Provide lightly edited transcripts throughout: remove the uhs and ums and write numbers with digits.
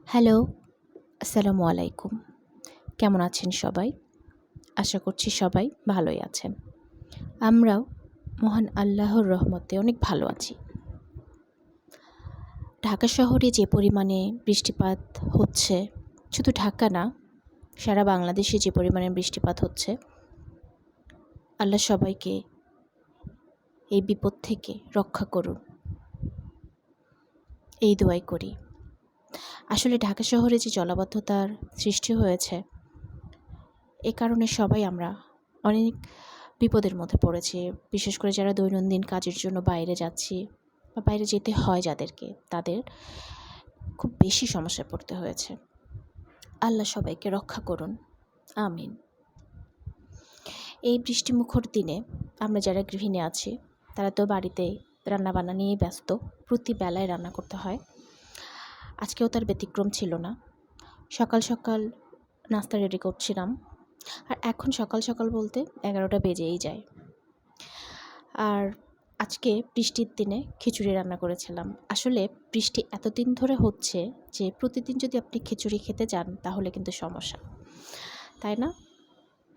Hello, আসসালামু আলাইকুম। কেমন আছেন সবাই? আশা করছি সবাই ভালোই আছেন। আমরাও মহান আল্লাহর রহমতে অনেক ভালো আছি। ঢাকা শহরে যে পরিমাণে বৃষ্টিপাত হচ্ছে, শুধু ঢাকা না, সারা বাংলাদেশে যে পরিমাণে বৃষ্টিপাত হচ্ছে, আল্লাহ সবাইকে এই বিপদ থেকে রক্ষা করুন, এই দোয়াই করি। আসলে ঢাকা শহরে যে জলাবদ্ধতার সৃষ্টি হয়েছে, এ কারণে সবাই আমরা অনেক বিপদের মধ্যে পড়েছি। বিশেষ করে যারা দৈনন্দিন কাজের জন্য বাইরে যাচ্ছি বা বাইরে যেতে হয় যাদেরকে, তাদের খুব বেশি সমস্যায় পড়তে হয়েছে। আল্লাহ সবাইকে রক্ষা করুন, আমিন। এই বৃষ্টিমুখর দিনে আমরা যারা গৃহিণী আছি, তারা তো বাড়িতে রান্নাবান্না নিয়েই ব্যস্ত, প্রতি বেলায় রান্না করতে হয়। আজকেও তার ব্যতিক্রম ছিল না। সকাল সকাল নাস্তা রেডি করছিলাম, আর এখন সকাল সকাল বলতে 11টা বেজেই যায়। আর আজকে বৃষ্টির দিনে খিচুড়ি রান্না করেছিলাম। আসলে বৃষ্টি এতদিন ধরে হচ্ছে যে প্রতিদিন যদি আপনি খিচুড়ি খেতে যান তাহলে কিন্তু সমস্যা, তাই না?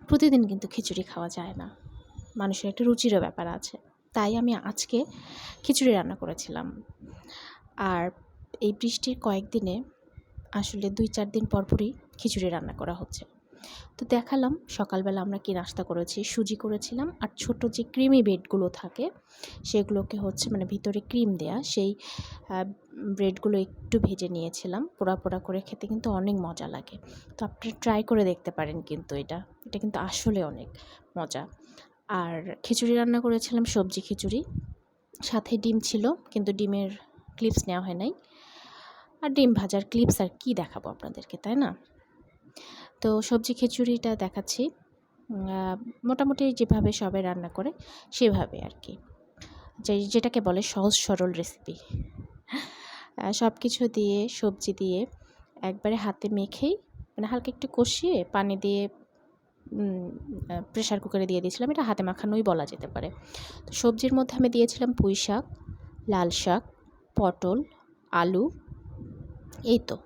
প্রতিদিন কিন্তু খিচুড়ি খাওয়া যায় না, মানুষের একটা রুচিরও ব্যাপার আছে। তাই আমি আজকে খিচুড়ি রান্না করেছিলাম। আর এই বৃষ্টির কয়েকদিনে আসলে 2-4 দিন পরপরই খিচুড়ি রান্না করা হচ্ছে। তো দেখালাম সকালবেলা আমরা কি নাস্তা করেছি। সুজি করেছিলাম, আর ছোট যে ক্রিমি ব্রেডগুলো থাকে সেগুলোকে মানে ভিতরে ক্রিম দেয়া সেই ব্রেডগুলো একটু ভেজে নিয়েছিলাম। পোড়া পোড়া করে খেতে কিন্তু অনেক মজা লাগে। তো আপনি ট্রাই করে দেখতে পারেন, কিন্তু এটা কিন্তু আসলে অনেক মজা। আর খিচুড়ি রান্না করেছিলাম, সবজি খিচুড়ি, সাথে ডিম ছিল, কিন্তু ডিমের ক্লিপস নেওয়া হয় নাই। আর ডিম ভাজার ক্লিপস আর কি দেখাবো আপনাদেরকে, তাই না? তো সবজি খিচুড়িটা দেখাচ্ছি মোটামুটি যেভাবে সবাই রান্না করে সেভাবে আর কি, যেটাকে বলে সহজ সরল রেসিপি। সব কিছু দিয়ে, সবজি দিয়ে একবারে হাতে মেখেই হালকা একটু কষিয়ে পানি দিয়ে প্রেশার কুকারে দিয়ে দিয়েছিলাম। এটা হাতে মাখানোই বলা যেতে পারে। তো সবজির মধ্যে আমি দিয়েছিলাম পুঁই শাক, লাল শাক, পটল, আলু, এই তো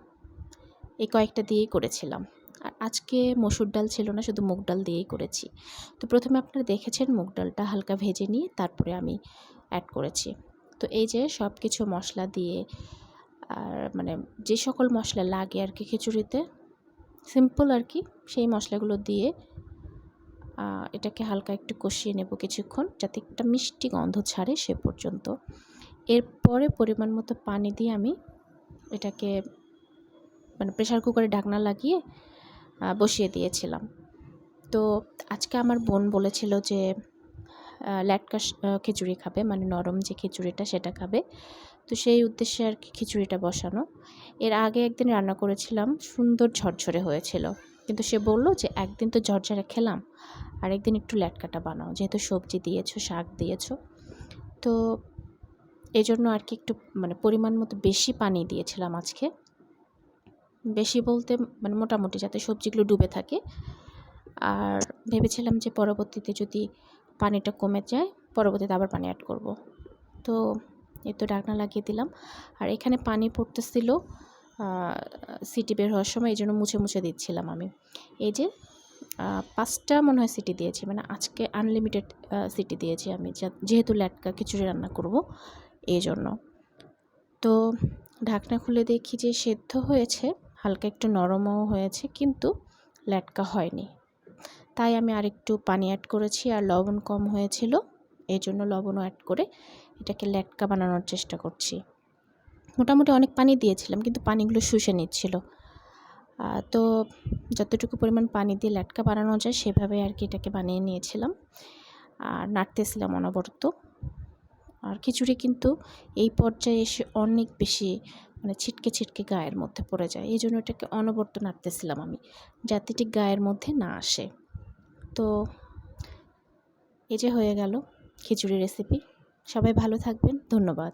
এই কয়েকটা দিয়েই করেছিলাম। আর আজকে মসুর ডাল ছিল না, শুধু মুগ ডাল দিয়েই করেছি। তো প্রথমে আপনারা দেখেছেন মুগ ডালটা হালকা ভেজে নিয়ে তারপরে আমি অ্যাড করেছি। তো এই যে সব কিছু মশলা দিয়ে, আর যে সকল মশলা লাগে আর কি খিচুড়িতে, সিম্পল আর কি, সেই মশলাগুলো দিয়ে এটাকে হালকা একটু কষিয়ে নেব কিছুক্ষণ, যাতে একটা মিষ্টি গন্ধ ছাড়ে সে পর্যন্ত। এরপরে পরিমাণ মতো পানি দিয়ে আমি এটাকে প্রেশার কুকারে ঢাকনা লাগিয়ে বসিয়ে দিয়েছিলাম। তো আজকে আমার বোন বলেছিল যে ল্যাটকা খিচুড়ি খাবে, নরম যে খিচুড়িটা সেটা খাবে। তো সেই উদ্দেশ্যে আর কি খিচুড়িটা বসানো। এর আগে একদিন রান্না করেছিলাম, সুন্দর ঝরঝরে হয়েছিল, কিন্তু সে বলল যে একদিন তো ঝরঝরে খেলাম, আর একদিন একটু ল্যাটকাটা বানাও, যেহেতু সবজি দিয়েছো, শাক দিয়েছো। তো এই জন্য আর কি একটু পরিমাণ মতো বেশি পানি দিয়েছিলাম আজকে। বেশি বলতে মোটামুটি যাতে সবজিগুলো ডুবে থাকে। আর ভেবেছিলাম যে পরবর্তীতে যদি পানিটা কমে যায়, পরবর্তীতে আবার পানি অ্যাড করব। তো এই তো ঢাকনা লাগিয়ে দিলাম। আর এখানে পানি পড়তেছিল সিটি বের হওয়ার সময়, এই জন্য মুছে মুছে দিচ্ছিলাম আমি। এই যে 5টা মনে হয় সিটি দিয়েছি, আজকে আনলিমিটেড সিটি দিয়েছি আমি, যেহেতু ল্যাটকা খিচুড়ি রান্না করব এই জন্য। তো ঢাকনা খুলে দেখি যে সেদ্ধ হয়েছে, হালকা একটু নরমও হয়েছে, কিন্তু ল্যাটকা হয়নি। তাই আমি আরেকটু পানি অ্যাড করেছি, আর লবণ কম হয়েছিল, এই জন্য লবণও অ্যাড করে এটাকে ল্যাটকা বানানোর চেষ্টা করছি। মোটামুটি অনেক পানি দিয়েছিলাম, কিন্তু পানিগুলো শুষে নিচ্ছিল। তো যতটুকু পরিমাণ পানি দিয়ে ল্যাটকা বানানো যায় সেভাবে আর কি এটাকে বানিয়ে নিয়েছিলাম, আর নাড়তেছিলাম অনবরত। আর খিচুড়ি কিন্তু এই পর্যায়ে এসে অনেক বেশি ছিটকে ছিটকে গায়ের মধ্যে পড়ে যায়, এই জন্য এটাকে অনবরত নাড়তেছিলাম আমি, যাতে এটি গায়ের মধ্যে না আসে। তো এই যে হয়ে গেল খিচুড়ি রেসিপি। সবাই ভালো থাকবেন, ধন্যবাদ।